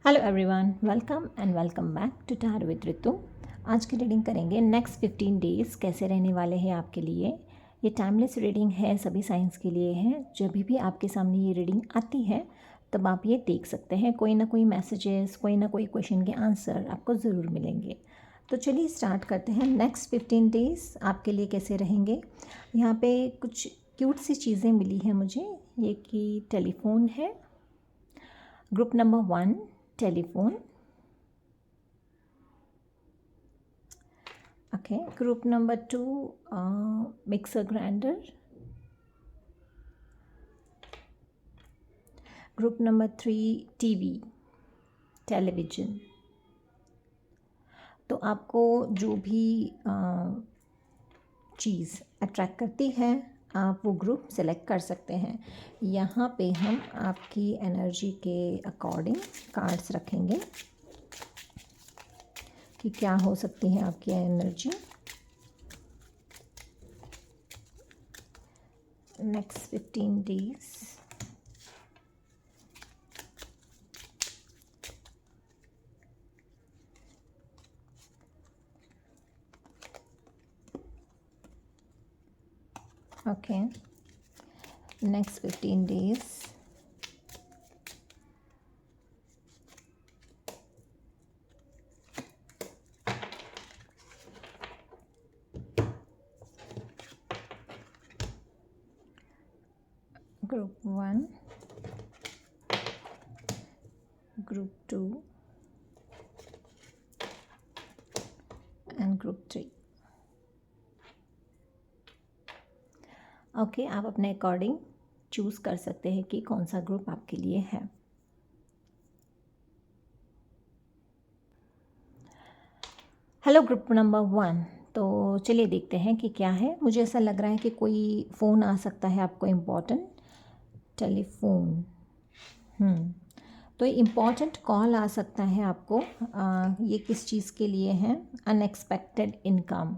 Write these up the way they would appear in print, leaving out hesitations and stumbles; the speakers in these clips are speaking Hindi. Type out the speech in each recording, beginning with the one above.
Hello everyone, welcome back to tar with Ritu. आज की रीडिंग करेंगे नेक्स्ट 15 डेज़ कैसे रहने वाले हैं आपके लिए। ये टाइमलेस रीडिंग है, सभी साइंस के लिए है। जब भी आपके सामने ये रीडिंग आती है तब आप ये देख सकते हैं, कोई ना कोई मैसेजेस, कोई ना कोई क्वेश्चन के आंसर आपको ज़रूर मिलेंगे। तो चलिए स्टार्ट करते हैं। नेक्स्ट 15 डेज़ आपके लिए कैसे रहेंगे। यहाँ पे कुछ क्यूट सी चीज़ें मिली हैं मुझे। ये कि टेलीफोन है, group number 1 telephone, okay, group number 2 mixer grinder, group number 3 TV television. तो आपको जो भी चीज़ अट्रैक्ट करती है आप वो ग्रुप सेलेक्ट कर सकते हैं। यहाँ पे हम आपकी एनर्जी के अकॉर्डिंग कार्ड्स रखेंगे कि क्या हो सकती है आपकी energy next 15 days. Okay, next 15 days. Group 1, Group 2 and Group 3। Okay, आप अपने अकॉर्डिंग चूज़ कर सकते हैं कि कौन सा ग्रुप आपके लिए है। Hello group number 1। तो चलिए देखते हैं कि क्या है। मुझे ऐसा लग रहा है कि कोई फ़ोन आ सकता है आपको, इम्पोर्टेंट टेलीफोन। तो इम्पॉर्टेंट कॉल आ सकता है आपको। ये किस चीज़ के लिए है? Unexpected income.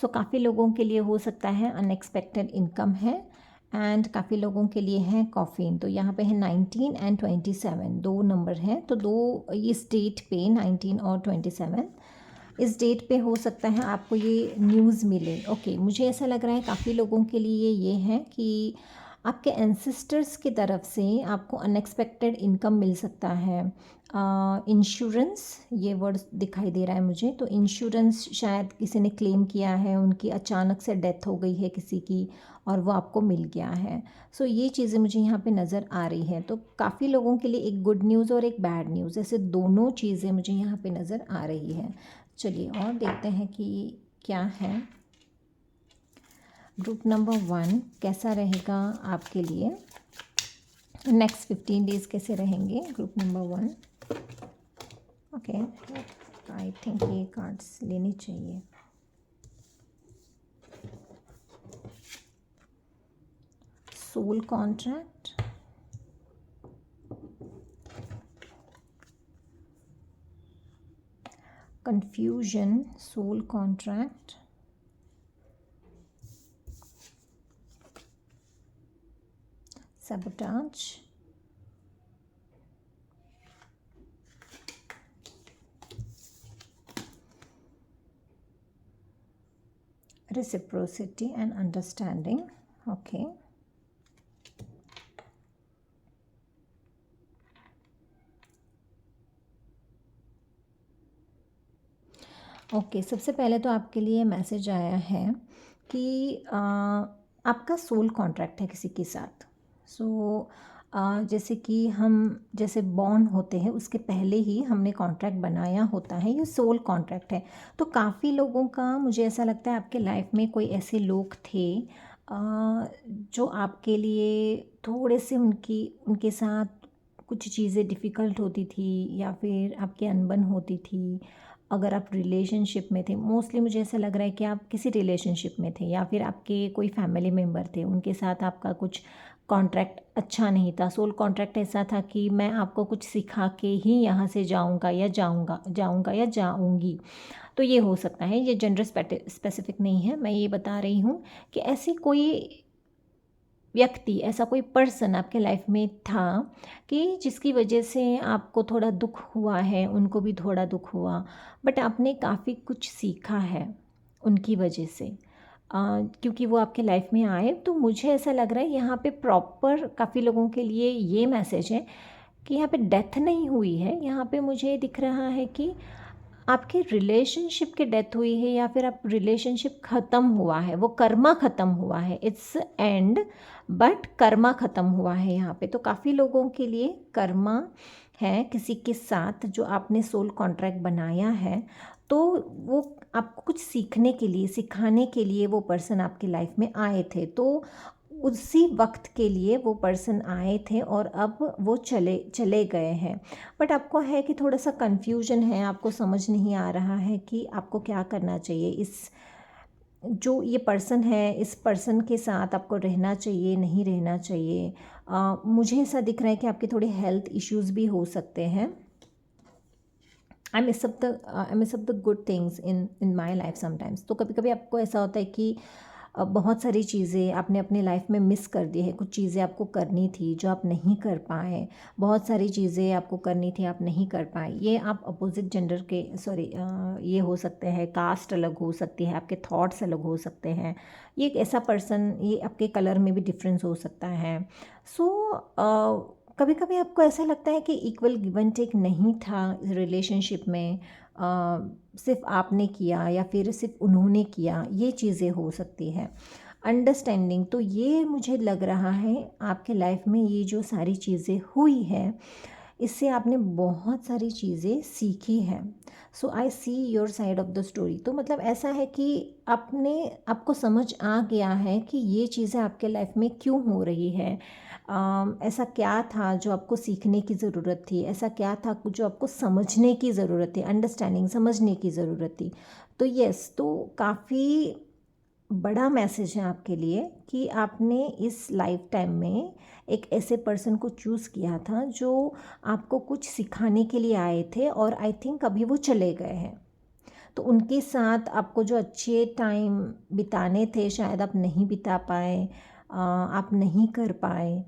सो काफ़ी लोगों के लिए हो सकता है अनएक्सपेक्टेड इनकम है, एंड काफ़ी लोगों के लिए है कॉफ़ीन। तो यहाँ पे है 19 एंड 27, दो नंबर हैं। तो दो इस डेट पे 19 और 27 इस डेट पे हो सकता है आपको ये न्यूज़ मिले। ओके, मुझे ऐसा लग रहा है काफ़ी लोगों के लिए ये है कि आपके एंसेस्टर्स की तरफ से आपको अनएक्सपेक्टेड इनकम मिल सकता है। इंश्योरेंस ये वर्ड दिखाई दे रहा है मुझे। तो इंश्योरेंस शायद किसी ने क्लेम किया है, उनकी अचानक से डेथ हो गई है किसी की और वो आपको मिल गया है। सो ये चीज़ें मुझे यहाँ पे नज़र आ रही हैं। तो काफ़ी लोगों के लिए एक गुड न्यूज़ और एक बैड न्यूज़, ऐसे दोनों चीज़ें मुझे यहाँ पे नज़र आ रही हैं। चलिए और देखते हैं कि क्या है। ग्रुप नंबर 1 कैसा रहेगा आपके लिए, नेक्स्ट 15 डेज़ कैसे रहेंगे group number 1। Okay, I think ये कार्ड्स लेनी चाहिए। Soul contract, confusion, soul contract, sabotage, reciprocity and understanding। okay, okay, सबसे पहले तो आपके लिए मैसेज आया है कि आपका सोल कॉन्ट्रैक्ट है किसी के साथ। सो जैसे कि हम जैसे बॉर्न होते हैं उसके पहले ही हमने कॉन्ट्रैक्ट बनाया होता है, ये सोल कॉन्ट्रैक्ट है। तो काफ़ी लोगों का मुझे ऐसा लगता है आपके लाइफ में कोई ऐसे लोग थे जो आपके लिए थोड़े से उनके साथ कुछ चीज़ें डिफ़िकल्ट होती थी या फिर आपकी अनबन होती थी। अगर आप रिलेशनशिप में थे, मोस्टली मुझे ऐसा लग रहा है कि आप किसी रिलेशनशिप में थे या फिर आपके कोई फैमिली मेम्बर थे, उनके साथ आपका कुछ कॉन्ट्रैक्ट अच्छा नहीं था। सोल कॉन्ट्रैक्ट ऐसा था कि मैं आपको कुछ सिखा के ही यहाँ से जाऊँगा या जाऊँगी। तो ये हो सकता है, ये जेंडर स्पेसिफिक नहीं है। मैं ये बता रही हूँ कि ऐसी कोई व्यक्ति, ऐसा कोई पर्सन आपके लाइफ में था कि जिसकी वजह से आपको थोड़ा दुख हुआ है, उनको भी थोड़ा दुख हुआ, बट आपने काफ़ी कुछ सीखा है उनकी वजह से। क्योंकि वो आपके लाइफ में आए, तो मुझे ऐसा लग रहा है यहाँ पे प्रॉपर काफ़ी लोगों के लिए ये मैसेज है कि यहाँ पे डेथ नहीं हुई है। यहाँ पे मुझे दिख रहा है कि आपके रिलेशनशिप की डेथ हुई है, या फिर आप रिलेशनशिप ख़त्म हुआ है, वो कर्मा ख़त्म हुआ है, इट्स एंड बट कर्मा ख़त्म हुआ है यहाँ पे। तो काफ़ी लोगों के लिए कर्मा है किसी के साथ, जो आपने सोल कॉन्ट्रैक्ट बनाया है, तो वो आपको कुछ सीखने के लिए, सिखाने के लिए वो पर्सन आपकी लाइफ में आए थे। तो उसी वक्त के लिए वो पर्सन आए थे और अब वो चले चले गए हैं। बट आपको है कि थोड़ा सा कन्फ्यूजन है, आपको समझ नहीं आ रहा है कि आपको क्या करना चाहिए। इस जो ये पर्सन है, इस पर्सन के साथ आपको रहना चाहिए, नहीं रहना चाहिए। मुझे ऐसा दिख रहा है कि आपके थोड़े हेल्थ इश्यूज़ भी हो सकते हैं। I mess up the good things in my life sometimes. तो कभी कभी आपको ऐसा होता है कि बहुत सारी चीज़ें आपने अपने लाइफ में मिस कर दी है, कुछ चीज़ें आपको करनी थी जो आप नहीं कर पाए, बहुत सारी चीज़ें आपको करनी थी आप नहीं कर पाए। ये आप अपोजिट जेंडर के, सॉरी, ये हो सकते हैं, कास्ट अलग हो सकती है, आपके थॉट्स अलग हो सकते हैं, ये एक ऐसा पर्सन, ये आपके कलर में भी डिफरेंस हो सकता है। सो कभी कभी आपको ऐसा लगता है कि इक्वल गिव एंड टेक नहीं था रिलेशनशिप में, सिर्फ आपने किया या फिर सिर्फ उन्होंने किया, ये चीज़ें हो सकती है। अंडरस्टैंडिंग, तो ये मुझे लग रहा है आपके लाइफ में ये जो सारी चीज़ें हुई है, इससे आपने बहुत सारी चीज़ें सीखी हैं। So I see your side of the story. तो मतलब ऐसा है कि आपको समझ आ गया है कि ये चीज़ें आपके लाइफ में क्यों हो रही है। ऐसा क्या था जो आपको सीखने की ज़रूरत थी, ऐसा क्या था जो आपको समझने की ज़रूरत थी, अंडरस्टैंडिंग, समझने की ज़रूरत थी। तो यस, तो काफ़ी बड़ा मैसेज है आपके लिए कि आपने इस लाइफ टाइम में एक ऐसे पर्सन को चूज़ किया था जो आपको कुछ सिखाने के लिए आए थे, और आई थिंक अभी वो चले गए हैं। तो उनके साथ आपको जो अच्छे टाइम बिताने थे, शायद आप नहीं बिता पाए, आप नहीं कर पाए,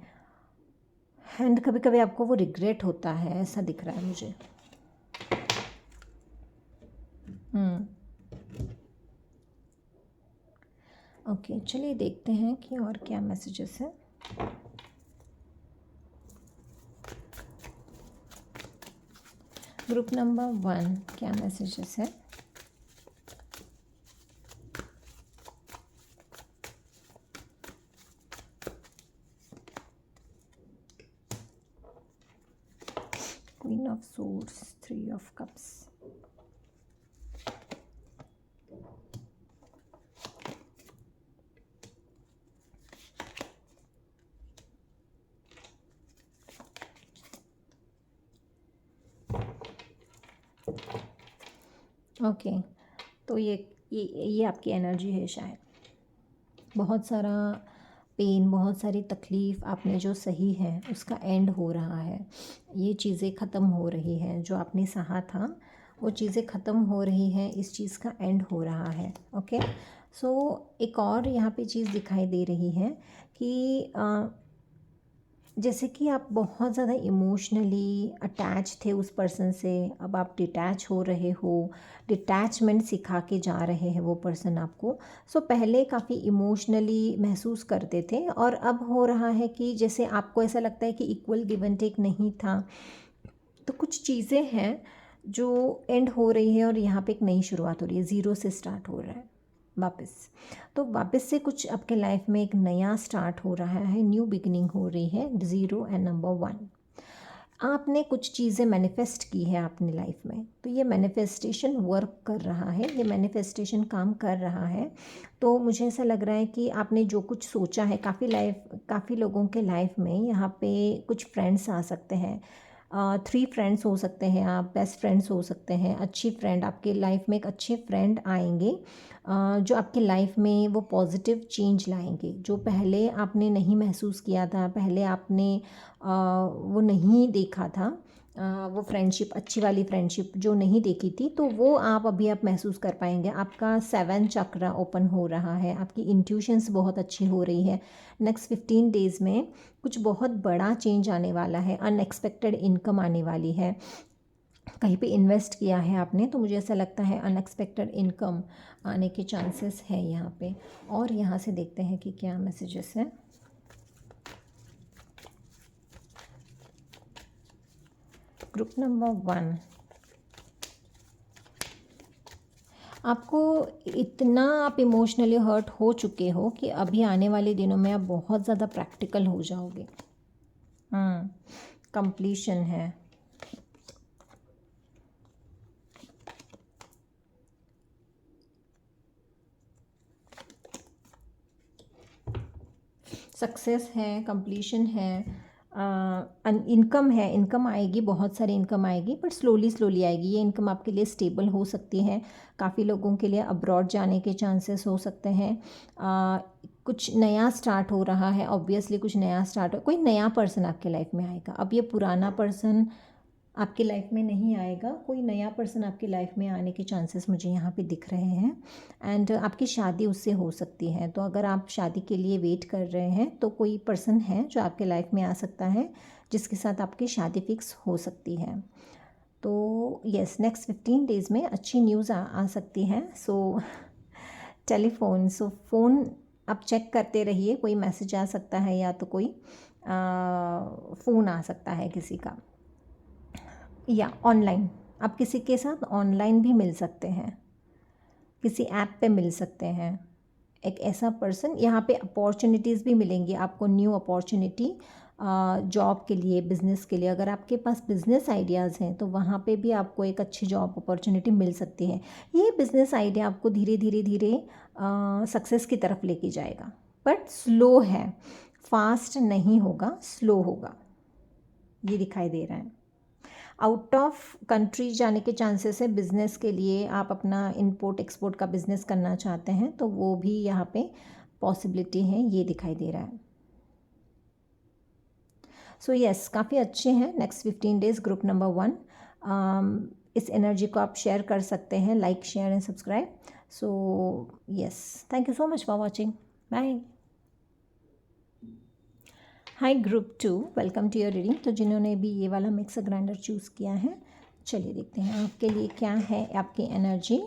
एंड कभी कभी आपको वो रिग्रेट होता है, ऐसा दिख रहा है मुझे। ओके, चलिए देखते हैं कि और क्या मैसेजेस हैं। ग्रुप नंबर 1 क्या मैसेजेस है? Queen of swords, 3 of cups. Okay, तो ये आपकी एनर्जी है शायद। बहुत सारा पेन, बहुत सारी तकलीफ़ आपने जो सही है उसका एंड हो रहा है। ये चीज़ें ख़त्म हो रही हैं, जो आपने सहा था वो चीज़ें ख़त्म हो रही हैं, इस चीज़ का एंड हो रहा है। ओके, सो एक और यहाँ पे चीज़ दिखाई दे रही है कि जैसे कि आप बहुत ज़्यादा इमोशनली अटैच थे उस पर्सन से, अब आप डिटैच हो रहे हो, डिटैचमेंट सिखा के जा रहे हैं वो पर्सन आपको। सो पहले काफ़ी इमोशनली महसूस करते थे, और अब हो रहा है कि जैसे आपको ऐसा लगता है कि इक्वल गिव एंड टेक नहीं था। तो कुछ चीज़ें हैं जो एंड हो रही है, और यहाँ पे एक नई शुरुआत हो रही है, ज़ीरो से स्टार्ट हो रहा है वापस। तो वापस से कुछ आपके लाइफ में एक नया स्टार्ट हो रहा है, न्यू बिगिनिंग हो रही है, 0 एंड नंबर 1। आपने कुछ चीज़ें मैनिफेस्ट की है अपनी लाइफ में, तो ये मैनिफेस्टेशन वर्क कर रहा है, ये मैनिफेस्टेशन काम कर रहा है। तो मुझे ऐसा लग रहा है कि आपने जो कुछ सोचा है, काफ़ी लोगों के लाइफ में यहाँ पे कुछ फ्रेंड्स आ सकते हैं, 3 फ्रेंड्स हो सकते हैं, आप बेस्ट फ्रेंड्स हो सकते हैं, अच्छी फ्रेंड आपके लाइफ में, एक अच्छे फ्रेंड आएंगे जो आपकी लाइफ में वो पॉजिटिव चेंज लाएंगे, जो पहले आपने नहीं महसूस किया था, पहले आपने वो नहीं देखा था, वो फ्रेंडशिप, अच्छी वाली फ्रेंडशिप जो नहीं देखी थी, तो वो अभी आप महसूस कर पाएंगे। आपका 7 चक्र ओपन हो रहा है, आपकी इंट्यूशंस बहुत अच्छी हो रही है। नेक्स्ट 15 डेज़ में कुछ बहुत बड़ा चेंज आने वाला है, अनएक्सपेक्टेड इनकम आने वाली है। कहीं पे इन्वेस्ट किया है आपने, तो मुझे ऐसा लगता है अनएक्सपेक्टेड इनकम आने के चांसेस है यहाँ पे। और यहाँ से देखते हैं कि क्या मैसेजेस हैं। ग्रुप नंबर 1, आपको इतना आप इमोशनली हर्ट हो चुके हो कि अभी आने वाले दिनों में आप बहुत ज़्यादा प्रैक्टिकल हो जाओगे। कंप्लीशन है। सक्सेस है, कंप्लीशन है, इनकम है, इनकम आएगी, बहुत सारी इनकम आएगी, बट स्लोली स्लोली आएगी। ये इनकम आपके लिए स्टेबल हो सकती है। काफ़ी लोगों के लिए अब्रॉड जाने के चांसेस हो सकते हैं। कुछ नया स्टार्ट हो रहा है, ऑब्वियसली कुछ नया स्टार्ट हो, कोई नया पर्सन आपके लाइफ में आएगा। अब ये पुराना पर्सन आपकी लाइफ में नहीं आएगा, कोई नया पर्सन आपकी लाइफ में आने के चांसेस मुझे यहाँ पे दिख रहे हैं। एंड आपकी शादी उससे हो सकती है। तो अगर आप शादी के लिए वेट कर रहे हैं, तो कोई पर्सन है जो आपके लाइफ में आ सकता है, जिसके साथ आपकी शादी फिक्स हो सकती है। तो यस, नेक्स्ट 15 डेज़ में अच्छी न्यूज़ आ सकती है। सो टेलीफोन, सो फ़ोन आप चेक करते रहिए, कोई मैसेज आ सकता है या तो कोई फ़ोन आ सकता है किसी का, या ऑनलाइन आप किसी के साथ ऑनलाइन भी मिल सकते हैं, किसी ऐप पे मिल सकते हैं। एक ऐसा पर्सन, यहाँ पे अपॉर्चुनिटीज़ भी मिलेंगी आपको, न्यू अपॉर्चुनिटी जॉब के लिए, बिज़नेस के लिए। अगर आपके पास बिज़नेस आइडियाज़ हैं, तो वहाँ पे भी आपको एक अच्छी जॉब अपॉर्चुनिटी मिल सकती है। ये बिज़नेस आइडिया आपको धीरे धीरे धीरे सक्सेस की तरफ लेके जाएगा, बट स्लो है, फास्ट नहीं होगा, स्लो होगा, ये दिखाई दे रहा है। आउट ऑफ कंट्री जाने के चांसेस है। बिज़नेस के लिए आप अपना इंपोर्ट एक्सपोर्ट का बिज़नेस करना चाहते हैं, तो वो भी यहाँ पे पॉसिबिलिटी है, ये दिखाई दे रहा है। सो यस, काफ़ी अच्छे हैं नेक्स्ट 15 डेज़। ग्रुप नंबर 1, इस एनर्जी को आप शेयर कर सकते हैं, like, share and subscribe. So yes, thank you so much for watching, bye. Hi group 2, welcome to your reading. तो जिन्होंने भी ये वाला मिक्सर ग्राइंडर चूज़ किया है, चलिए देखते हैं आपके लिए क्या है आपकी energy,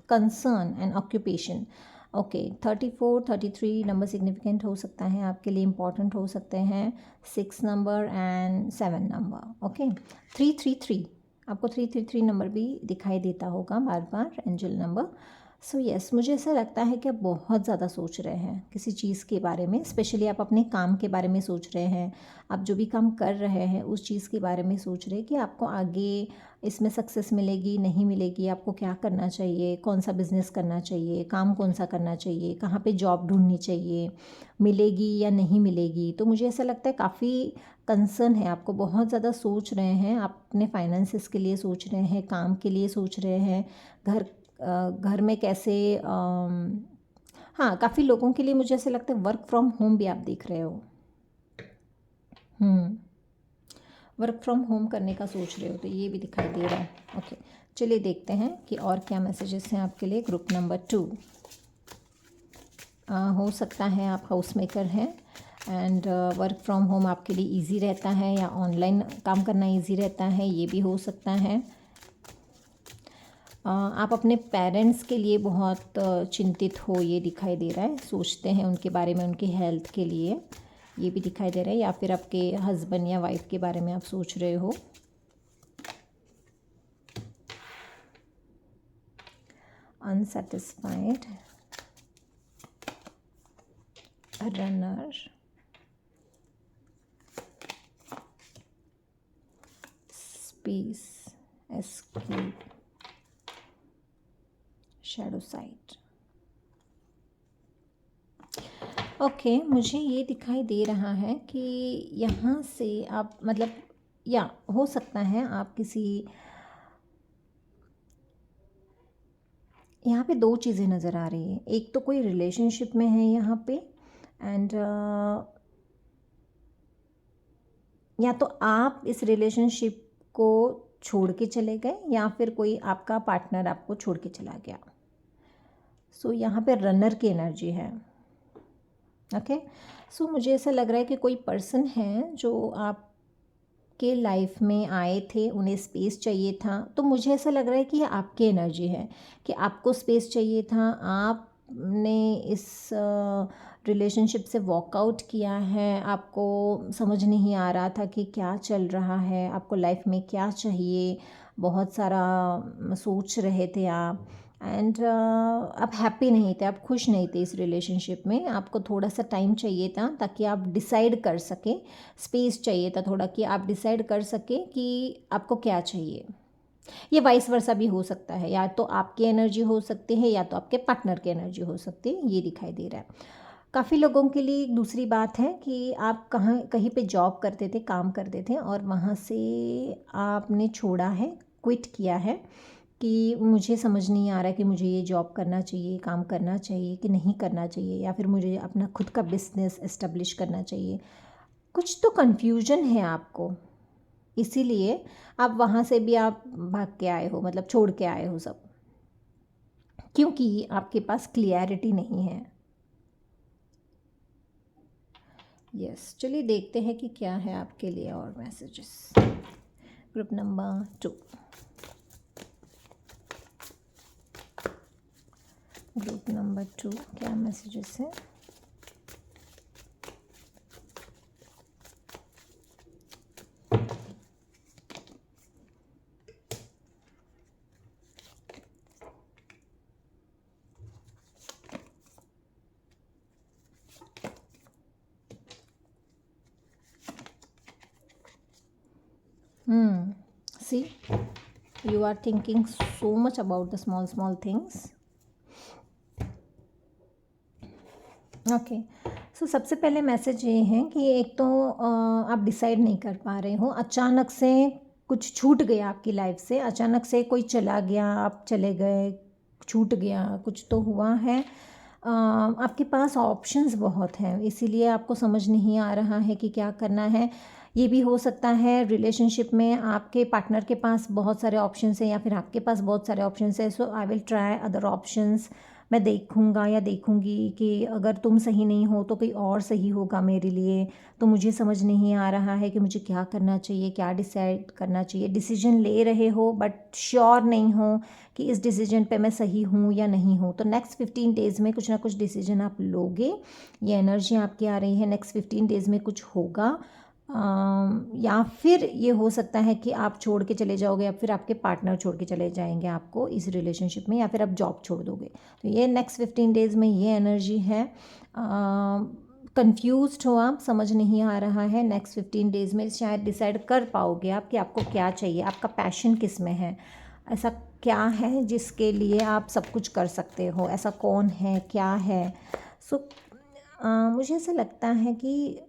concern and occupation. Okay, 34, 33 number significant हो सकता है आपके लिए, इंपॉर्टेंट हो सकते हैं। 6 नंबर एंड 7 नंबर। ओके, 333, आपको 333 नंबर भी दिखाई देता होगा बार बार, एंजल नंबर। सो यस, मुझे ऐसा लगता है कि आप बहुत ज़्यादा सोच रहे हैं किसी चीज़ के बारे में, स्पेशली आप अपने काम के बारे में सोच रहे हैं। आप जो भी काम कर रहे हैं उस चीज़ के बारे में सोच रहे हैं कि आपको आगे इसमें सक्सेस मिलेगी, नहीं मिलेगी, आपको क्या करना चाहिए, कौन सा बिज़नेस करना चाहिए, काम कौन सा करना चाहिए, कहाँ पे जॉब ढूंढनी चाहिए, मिलेगी या नहीं मिलेगी। तो मुझे ऐसा लगता है काफ़ी कंसर्न है, आपको बहुत ज़्यादा सोच रहे हैं। आप अपने फाइनेंसिस के लिए सोच रहे हैं, काम के लिए सोच रहे हैं, घर में कैसे, हाँ, काफ़ी लोगों के लिए मुझे ऐसे लगता है वर्क फ्रॉम होम भी आप देख रहे हो। वर्क फ्रॉम होम करने का सोच रहे हो, तो ये भी दिखाई दे रहा है। ओके, चलिए देखते हैं कि और क्या मैसेजेस हैं आपके लिए। ग्रुप नंबर 2, हो सकता है आप हाउस मेकर हैं एंड वर्क फ्रॉम होम आपके लिए इजी रहता है, या ऑनलाइन काम करना इजी रहता है, ये भी हो सकता है। आप अपने पेरेंट्स के लिए बहुत चिंतित हो, ये दिखाई दे रहा है, सोचते हैं उनके बारे में, उनकी हेल्थ के लिए, ये भी दिखाई दे रहा है। या फिर आपके हस्बैंड या वाइफ के बारे में आप सोच रहे हो। Unsatisfied, runner, space, escape, shadow side. Okay, मुझे ये दिखाई दे रहा है कि यहाँ से आप, मतलब, या हो सकता है आप किसी, यहाँ पे 2 चीज़ें नज़र आ रही हैं। एक तो कोई रिलेशनशिप में है यहाँ पे, एंड या तो आप इस रिलेशनशिप आपको छोड़ के चले गए या फिर कोई आपका पार्टनर आपको छोड़ के चला गया। सो यहाँ पे रनर की एनर्जी है। ओके, सो मुझे ऐसा लग रहा है कि कोई पर्सन है जो आपके लाइफ में आए थे, उन्हें स्पेस चाहिए था। तो मुझे ऐसा लग रहा है कि ये आपकी एनर्जी है कि आपको स्पेस चाहिए था, आपने इस रिलेशनशिप से वॉकआउट किया है, आपको समझ नहीं आ रहा था कि क्या चल रहा है, आपको लाइफ में क्या चाहिए, बहुत सारा सोच रहे थे आप एंड आप हैप्पी नहीं थे, आप खुश नहीं थे इस रिलेशनशिप में। आपको थोड़ा सा टाइम चाहिए था ताकि आप डिसाइड कर सकें, स्पेस चाहिए था थोड़ा कि आप डिसाइड कर सकें कि आपको क्या चाहिए। ये वाइस वर्सा भी हो सकता है, या तो आपकी एनर्जी हो सकती है या तो आपके पार्टनर की एनर्जी हो सकती है, ये दिखाई दे रहा है। काफ़ी लोगों के लिए एक दूसरी बात है कि आप कहीं पे जॉब करते थे, काम करते थे और वहाँ से आपने छोड़ा है, क्विट किया है कि मुझे समझ नहीं आ रहा कि मुझे ये जॉब करना चाहिए, काम करना चाहिए कि नहीं करना चाहिए, या फिर मुझे अपना खुद का बिजनेस एस्टेब्लिश करना चाहिए। कुछ तो कन्फ्यूजन है आपको, इसीलिए आप वहाँ से भी आप भाग के आए हो, मतलब छोड़ के आए हो सब, क्योंकि आपके पास क्लियरिटी नहीं है। यस, चलिए देखते हैं कि क्या है आपके लिए और messages. Group number 2, group number 2 क्या मैसेजेस हैं? See, you are thinking so much about the small things. Okay, so सबसे पहले मैसेज ये है कि एक तो आप डिसाइड नहीं कर पा रहे हो, अचानक से कुछ छूट गया आपकी लाइफ से, अचानक से कोई चला गया, आप चले गए, छूट गया, कुछ तो हुआ है। आपके पास ऑप्शंस बहुत हैं, इसीलिए आपको समझ नहीं आ रहा है कि क्या करना है। ये भी हो सकता है रिलेशनशिप में आपके पार्टनर के पास बहुत सारे ऑप्शंस हैं या फिर आपके पास बहुत सारे ऑप्शंस हैं। So I will try other options. मैं देखूंगा या देखूंगी कि अगर तुम सही नहीं हो तो कोई और सही होगा मेरे लिए। तो मुझे समझ नहीं आ रहा है कि मुझे क्या करना चाहिए, क्या डिसाइड करना चाहिए। डिसीजन ले रहे हो बट श्योर नहीं हो कि इस डिसीजन पे मैं सही हूँ या नहीं हूँ। तो नेक्स्ट 15 डेज़ में कुछ ना कुछ डिसीजन आप लोगे, ये एनर्जी आपकी आ रही है। नेक्स्ट 15 डेज़ में कुछ होगा, या फिर ये हो सकता है कि आप छोड़ के चले जाओगे या फिर आपके पार्टनर छोड़ के चले जाएंगे आपको इस रिलेशनशिप में, या फिर आप जॉब छोड़ दोगे। तो ये नेक्स्ट 15 डेज़ में ये एनर्जी है। कंफ्यूज्ड हो आप, समझ नहीं आ रहा है। नेक्स्ट 15 डेज़ में शायद डिसाइड कर पाओगे आप कि आपको क्या चाहिए, आपका पैशन किस में है, ऐसा क्या है जिसके लिए आप सब कुछ कर सकते हो, ऐसा कौन है, क्या है। सो मुझे ऐसा लगता है कि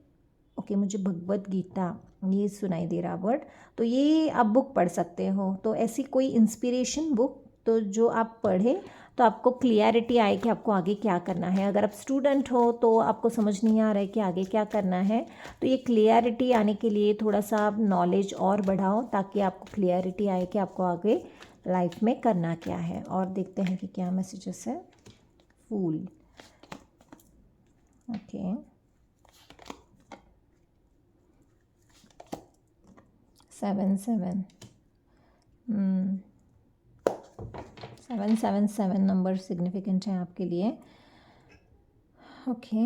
ओके, मुझे भगवत गीता ये सुनाई दे रहा वर्ड, तो ये आप बुक पढ़ सकते हो। तो ऐसी कोई इंस्पिरेशन बुक तो जो आप पढ़े तो आपको क्लियरिटी आए कि आपको आगे क्या करना है। अगर आप स्टूडेंट हो तो आपको समझ नहीं आ रहा है कि आगे क्या करना है, तो ये क्लियरिटी आने के लिए थोड़ा सा आप नॉलेज और बढ़ाओ ताकि आपको क्लियरिटी आए कि आपको आगे लाइफ में करना क्या है। और देखते हैं कि क्या मैसेजेस है। फूल, ओके, 7 7 नंबर सिग्निफिकेंट है आपके लिए। ओके,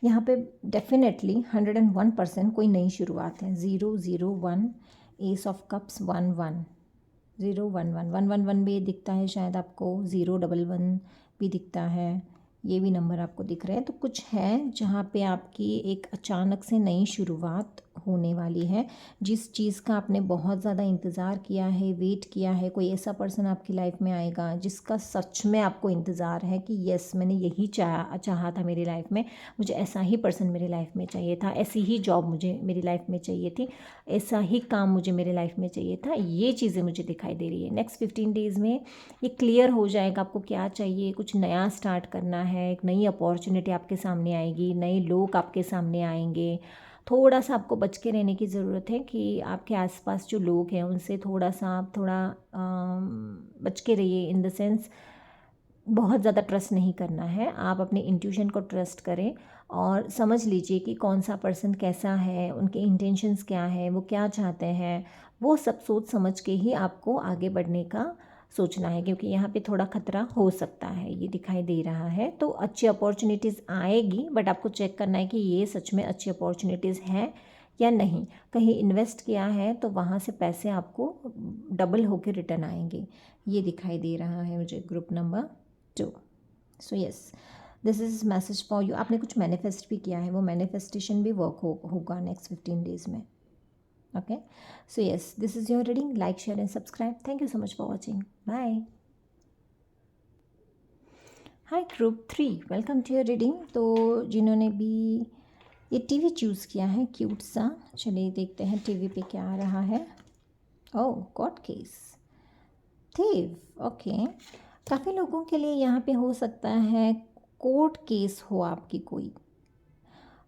यहाँ पे डेफिनेटली 101% कोई नई शुरुआत है। 001, एस ऑफ कप्स, 11, 011, 111 भी दिखता है शायद आपको, 011 भी दिखता है, ये भी नंबर आपको दिख रहे हैं। तो कुछ है जहाँ पे आपकी एक अचानक से नई शुरुआत होने वाली है। जिस चीज़ का आपने बहुत ज़्यादा इंतज़ार किया है, वेट किया है, कोई ऐसा पर्सन आपकी लाइफ में आएगा जिसका सच में आपको इंतज़ार है कि यस, मैंने यही चाहा था मेरी लाइफ में, मुझे ऐसा ही पर्सन मेरी लाइफ में चाहिए था, ऐसी ही जॉब मुझे मेरी लाइफ में चाहिए थी, ऐसा ही काम मुझे मेरी लाइफ में चाहिए था। ये चीज़ें मुझे दिखाई दे रही है। नेक्स्ट 15 डेज़ में ये क्लियर हो जाएगा आपको क्या चाहिए। कुछ नया स्टार्ट करना है, एक नई अपॉर्चुनिटी आपके सामने आएगी, नए लोग आपके सामने आएंगे, थोड़ा सा आपको बच के रहने की ज़रूरत है कि आपके आसपास जो लोग हैं उनसे थोड़ा सा आप थोड़ा बच के रहिए। इन द सेंस बहुत ज़्यादा ट्रस्ट नहीं करना है, आप अपने इंट्यूशन को ट्रस्ट करें और समझ लीजिए कि कौन सा पर्सन कैसा है, उनके इंटेंशंस क्या है, वो क्या चाहते हैं, वो सब सोच समझ के ही आपको आगे बढ़ने का सोचना है, क्योंकि यहाँ पे थोड़ा खतरा हो सकता है, ये दिखाई दे रहा है। तो अच्छी अपॉर्चुनिटीज़ आएगी, बट आपको चेक करना है कि ये सच में अच्छी अपॉर्चुनिटीज़ हैं या नहीं। कहीं इन्वेस्ट किया है तो वहाँ से पैसे आपको डबल होकर रिटर्न आएंगे, ये दिखाई दे रहा है मुझे group number 2। So yes, this is message for you. आपने कुछ मैनिफेस्ट भी किया है, वो मैनिफेस्टेशन भी वर्क होगा नेक्स्ट 15 डेज़ में। Okay, so yes, this is your reading. Like, share and subscribe. Thank you so much for watching. Bye. Hi group 3, welcome to your reading. तो जिन्होंने भी ये टीवी चूज़ किया है क्यूट सा, चलिए देखते हैं टीवी पे क्या आ रहा है। ओह, कोर्ट केस, थीव। ओके, काफ़ी लोगों के लिए यहाँ पे हो सकता है कोर्ट केस हो आपकी कोई,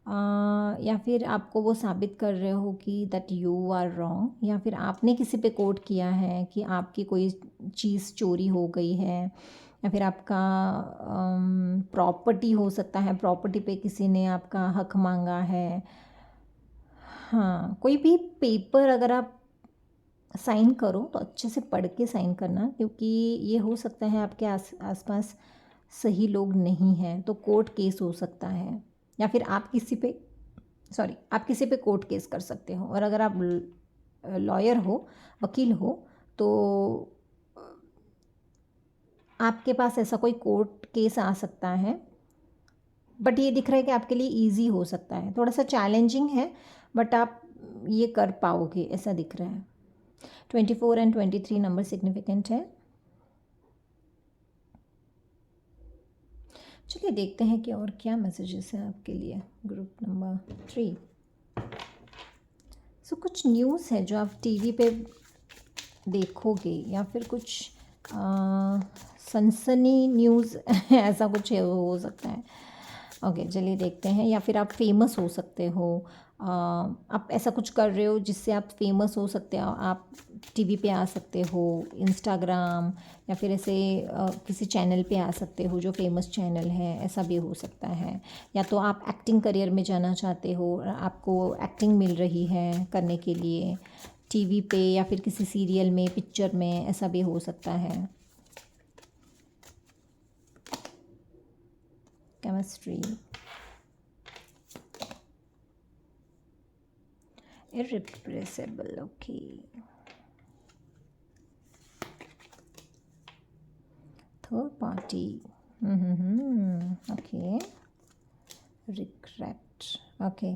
या फिर आपको वो साबित कर रहे हो कि दैट यू आर रॉन्ग, या फिर आपने किसी पे कोर्ट किया है कि आपकी कोई चीज़ चोरी हो गई है, या फिर आपका प्रॉपर्टी हो सकता है, प्रॉपर्टी पे किसी ने आपका हक मांगा है। हाँ, कोई भी पेपर अगर आप साइन करो तो अच्छे से पढ़ के साइन करना, क्योंकि ये हो सकता है आपके आसपास सही लोग नहीं हैं, तो कोर्ट केस हो सकता है, या फिर आप किसी पे आप किसी पे कोर्ट केस कर सकते हो। और अगर आप लॉयर हो, वकील हो, तो आपके पास ऐसा कोई कोर्ट केस आ सकता है, बट ये दिख रहा है कि आपके लिए इजी हो सकता है। थोड़ा सा चैलेंजिंग है, बट आप ये कर पाओगे ऐसा दिख रहा है। 24 एंड 23 नंबर सिग्निफिकेंट है। चलिए देखते हैं कि और क्या मैसेजेस हैं आपके लिए ग्रुप नंबर 3। सो कुछ न्यूज़ है जो आप टीवी पे देखोगे, या फिर कुछ सनसनी न्यूज़ ऐसा कुछ हो सकता है। ओके, चलिए देखते हैं। या फिर आप फेमस हो सकते हो, आप ऐसा कुछ कर रहे हो जिससे आप फेमस हो सकते हो, आप टीवी पे आ सकते हो, इंस्टाग्राम, या फिर ऐसे किसी चैनल पे आ सकते हो जो फेमस चैनल है, ऐसा भी हो सकता है। या तो आप एक्टिंग करियर में जाना चाहते हो, आपको एक्टिंग मिल रही है करने के लिए टीवी पे, या फिर किसी सीरियल में, पिक्चर में, ऐसा भी हो सकता है। Chemistry, irrepressible, okay. Third party, okay. Regret, okay.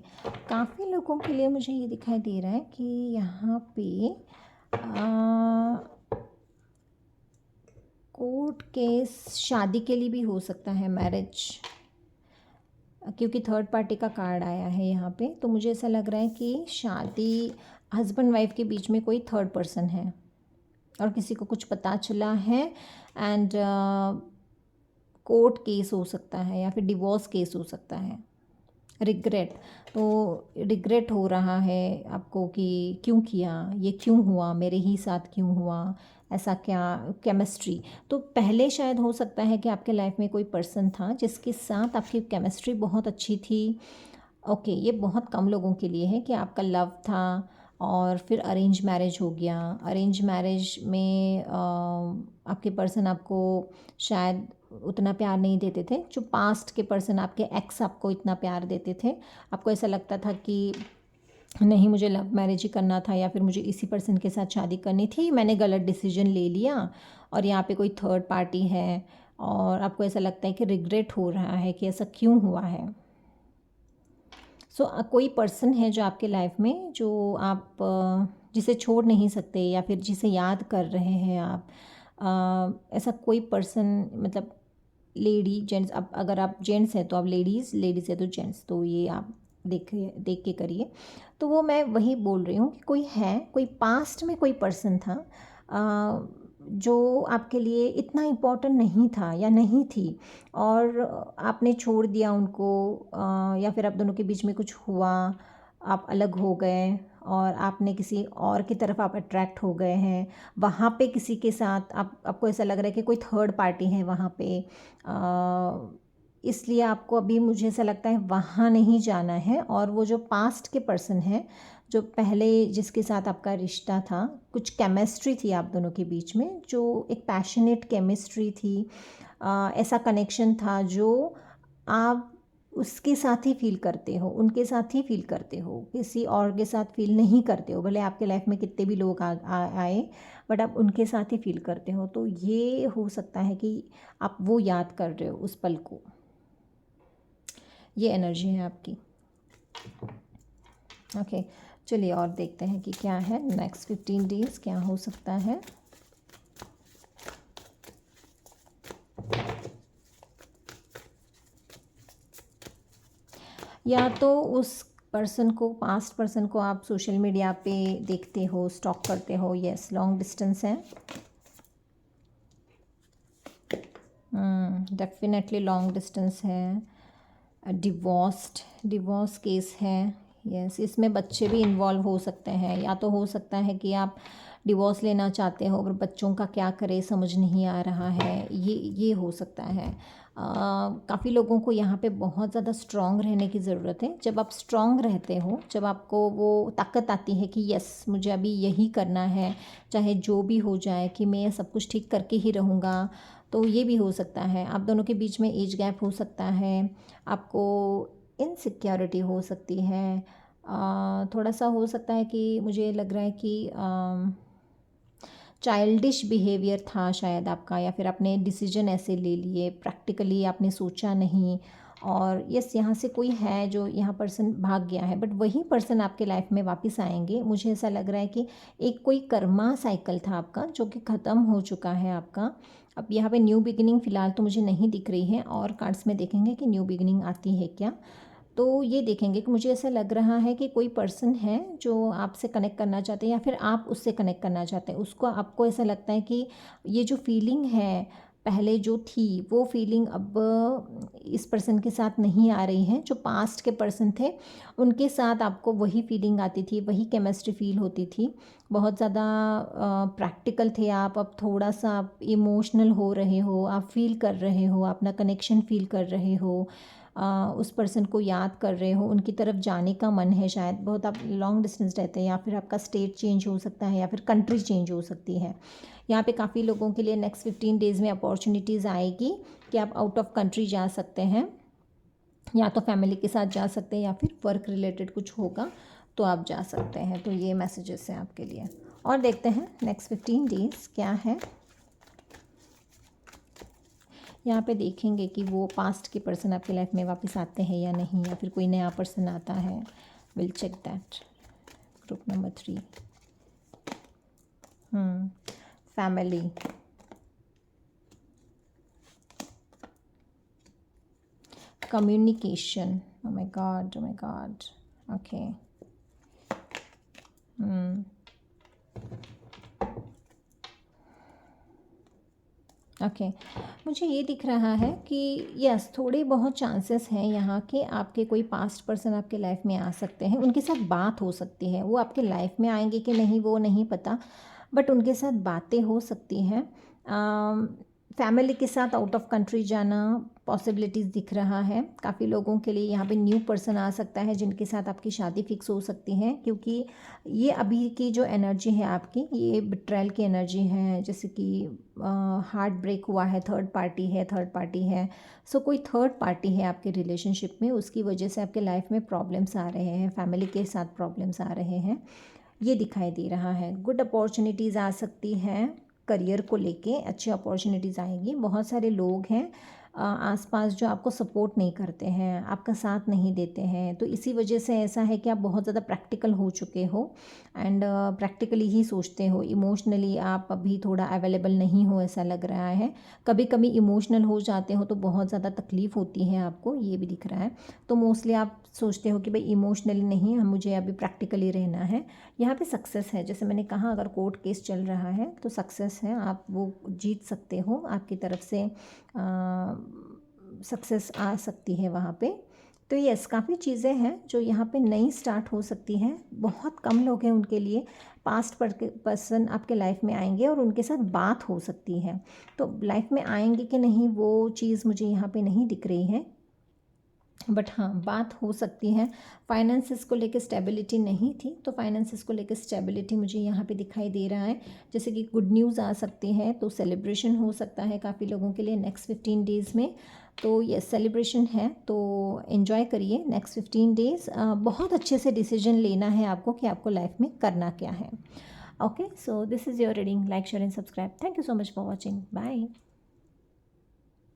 काफ़ी लोगों के लिए मुझे ये दिखाई दे रहा है कि यहाँ पे कोर्ट केस शादी के लिए भी हो सकता है, मैरिज, क्योंकि थर्ड पार्टी का कार्ड आया है यहाँ पे। तो मुझे ऐसा लग रहा है कि शादी, हस्बैंड वाइफ के बीच में कोई थर्ड पर्सन है और किसी को कुछ पता चला है, एंड कोर्ट केस हो सकता है, या फिर डिवोर्स केस हो सकता है। रिग्रेट, तो रिग्रेट हो रहा है आपको कि क्यों किया, ये क्यों हुआ, मेरे ही साथ क्यों हुआ, ऐसा क्या। केमिस्ट्री, तो पहले शायद हो सकता है कि आपके लाइफ में कोई पर्सन था जिसके साथ आपकी केमिस्ट्री बहुत अच्छी थी। ओके, ये बहुत कम लोगों के लिए है कि आपका लव था और फिर अरेंज मैरिज हो गया। अरेंज मैरिज में आपके पर्सन आपको शायद उतना प्यार नहीं देते थे, जो पास्ट के पर्सन, आपके एक्स आपको इतना प्यार देते थे। आपको ऐसा लगता था कि नहीं, मुझे लव मैरिज ही करना था, या फिर मुझे इसी पर्सन के साथ शादी करनी थी, मैंने गलत डिसीजन ले लिया, और यहाँ पे कोई थर्ड पार्टी है, और आपको ऐसा लगता है कि रिग्रेट हो रहा है कि ऐसा क्यों हुआ है। सो कोई पर्सन है जो आपके लाइफ में, जो आप जिसे छोड़ नहीं सकते, या फिर जिसे याद कर रहे हैं आप। ऐसा कोई पर्सन, मतलब लेडी जेंट्स, अब अगर आप जेंट्स हैं तो आप लेडीज़, लेडीज़ है तो जेंट्स, तो ये आप देख के करिए। तो वो मैं वही बोल रही हूँ कि कोई है, कोई पास्ट में कोई पर्सन था जो आपके लिए इतना इम्पोर्टेंट नहीं था या नहीं थी, और आपने छोड़ दिया उनको, या फिर आप दोनों के बीच में कुछ हुआ, आप अलग हो गए और आपने किसी और की तरफ आप अट्रैक्ट हो गए हैं, वहाँ पे किसी के साथ आपको ऐसा लग रहा है कि कोई थर्ड पार्टी है वहाँ पे, इसलिए आपको अभी मुझे ऐसा लगता है वहाँ नहीं जाना है। और वो जो पास्ट के पर्सन हैं, जो पहले जिसके साथ आपका रिश्ता था, कुछ केमिस्ट्री थी आप दोनों के बीच में, जो एक पैशनेट केमिस्ट्री थी, ऐसा कनेक्शन था जो आप उसके साथ ही फील करते हो, उनके साथ ही फील करते हो, किसी और के साथ फील नहीं करते हो। भले आपके लाइफ में कितने भी लोग आए, बट आप उनके साथ ही फील करते हो। तो ये हो सकता है कि आप वो याद कर रहे हो उस पल को। ये एनर्जी है आपकी। ओके, चलिए और देखते हैं कि क्या है नेक्स्ट 15 डेज़, क्या हो सकता है। या तो उस पर्सन को, पास्ट पर्सन को आप सोशल मीडिया पे देखते हो, स्टॉक करते हो। यस, लॉन्ग डिस्टेंस है, डेफिनेटली लॉन्ग डिस्टेंस है। डिवोर्स केस है। यस, इसमें बच्चे भी इन्वॉल्व हो सकते हैं। या तो हो सकता है कि आप डिवोर्स लेना चाहते हो और बच्चों का क्या करें समझ नहीं आ रहा है, ये हो सकता है। काफ़ी लोगों को यहाँ पे बहुत ज़्यादा स्ट्रॉन्ग रहने की ज़रूरत है। जब आप स्ट्रॉन्ग रहते हो, जब आपको वो ताकत आती है कि यस मुझे अभी यही करना है, चाहे जो भी हो जाए, कि मैं सब कुछ ठीक करके ही रहूँगा, तो ये भी हो सकता है। आप दोनों के बीच में एज गैप हो सकता है, आपको इनसिक्योरिटी हो सकती है, थोड़ा सा हो सकता है कि मुझे लग रहा है कि चाइल्डिश बिहेवियर था शायद आपका, या फिर आपने डिसीजन ऐसे ले लिए, प्रैक्टिकली आपने सोचा नहीं। और यस, यहाँ से कोई है जो यहाँ पर्सन भाग गया है, बट वही पर्सन आपके लाइफ में वापस आएंगे। मुझे ऐसा लग रहा है कि एक कोई कर्मा साइकिल था आपका जो कि ख़त्म हो चुका है आपका। अब यहाँ पे न्यू बिगिनिंग फ़िलहाल तो मुझे नहीं दिख रही है, और कार्ड्स में देखेंगे कि न्यू बिगिनिंग आती है क्या। तो ये देखेंगे कि मुझे ऐसा लग रहा है कि कोई पर्सन है जो आपसे कनेक्ट करना चाहते हैं, या फिर आप उससे कनेक्ट करना चाहते हैं। उसको, आपको ऐसा लगता है कि ये जो फीलिंग है पहले जो थी, वो फीलिंग अब इस पर्सन के साथ नहीं आ रही है। जो पास्ट के पर्सन थे उनके साथ आपको वही फीलिंग आती थी, वही केमिस्ट्री फील होती थी। बहुत ज़्यादा प्रैक्टिकल थे आप, अब थोड़ा सा आप इमोशनल हो रहे हो, आप फील कर रहे हो, अपना कनेक्शन फील कर रहे हो, उस पर्सन को याद कर रहे हो, उनकी तरफ जाने का मन है शायद। बहुत आप लॉन्ग डिस्टेंस रहते हैं, या फिर आपका स्टेट चेंज हो सकता है, या फिर कंट्री चेंज हो सकती है। यहाँ पे काफ़ी लोगों के लिए नेक्स्ट 15 डेज़ में अपॉर्चुनिटीज़ आएगी कि आप आउट ऑफ कंट्री जा सकते हैं, या तो फैमिली के साथ जा सकते हैं, या फिर वर्क रिलेटेड कुछ होगा तो आप जा सकते हैं। तो ये मैसेजेस हैं आपके लिए। और देखते हैं नेक्स्ट 15 डेज़ क्या है। यहाँ पे देखेंगे कि वो पास्ट के पर्सन आपकी लाइफ में वापस आते हैं या नहीं, या फिर कोई नया पर्सन आता है। Will check that. Group number 3, family, communication. Oh my god, oh my god. Okay, okay, मुझे ये दिख रहा है कि यस, थोड़े बहुत चांसेस हैं यहाँ के आपके कोई पास्ट पर्सन आपके लाइफ में आ सकते हैं। उनके साथ बात हो सकती है, वो आपके लाइफ में आएंगे कि नहीं वो नहीं पता, बट उनके साथ बातें हो सकती हैं। फैमिली के साथ आउट ऑफ कंट्री जाना पॉसिबिलिटीज़ दिख रहा है। काफ़ी लोगों के लिए यहाँ पे न्यू पर्सन आ सकता है जिनके साथ आपकी शादी फिक्स हो सकती है, क्योंकि ये अभी की जो एनर्जी है आपकी, ये बिट्रैल की एनर्जी है। जैसे कि हार्ट ब्रेक हुआ है, थर्ड पार्टी है। सो कोई थर्ड पार्टी है आपके रिलेशनशिप में, उसकी वजह से आपके लाइफ में प्रॉब्लम्स आ रहे हैं, फैमिली के साथ प्रॉब्लम्स आ रहे हैं, ये दिखाई दे रहा है। गुड अपॉर्चुनिटीज़ आ सकती हैं, करियर को लेके अच्छी अपॉर्चुनिटीज़ आएंगी। बहुत सारे लोग हैं आसपास जो आपको सपोर्ट नहीं करते हैं, आपका साथ नहीं देते हैं, तो इसी वजह से ऐसा है कि आप बहुत ज़्यादा प्रैक्टिकल हो चुके हो, एंड प्रैक्टिकली ही सोचते हो। इमोशनली आप अभी थोड़ा अवेलेबल नहीं हो ऐसा लग रहा है। कभी कभी इमोशनल हो जाते हो तो बहुत ज़्यादा तकलीफ़ होती है आपको, ये भी दिख रहा है। तो मोस्टली आप सोचते हो कि भाई इमोशनली नहीं, हम मुझे अभी प्रैक्टिकली रहना है। यहाँ पे सक्सेस है, जैसे मैंने कहा, अगर कोर्ट केस चल रहा है तो सक्सेस है, आप वो जीत सकते हो, आपकी तरफ से सक्सेस आ सकती है वहाँ पे। तो यस, काफ़ी चीज़ें हैं जो यहाँ पे नई स्टार्ट हो सकती हैं। बहुत कम लोग हैं उनके लिए, पास्ट पर्सन आपके लाइफ में आएंगे और उनके साथ बात हो सकती है। तो लाइफ में आएंगे कि नहीं वो चीज़ मुझे यहाँ पे नहीं दिख रही है, बट हाँ बात हो सकती है। फाइनेंसिस को लेकर स्टेबिलिटी नहीं थी, तो फाइनेंसिस को लेकर स्टेबिलिटी मुझे यहाँ पे दिखाई दे रहा है। जैसे कि गुड न्यूज़ आ सकती है, तो सेलिब्रेशन हो सकता है काफ़ी लोगों के लिए नेक्स्ट 15 डेज़ में। तो ये सेलिब्रेशन है, तो एन्जॉय करिए नेक्स्ट 15 डेज़। बहुत अच्छे से डिसीजन लेना है आपको कि आपको लाइफ में करना क्या है। Okay, so this is your reading. Like, share and subscribe. Thank you so much for watching. Bye.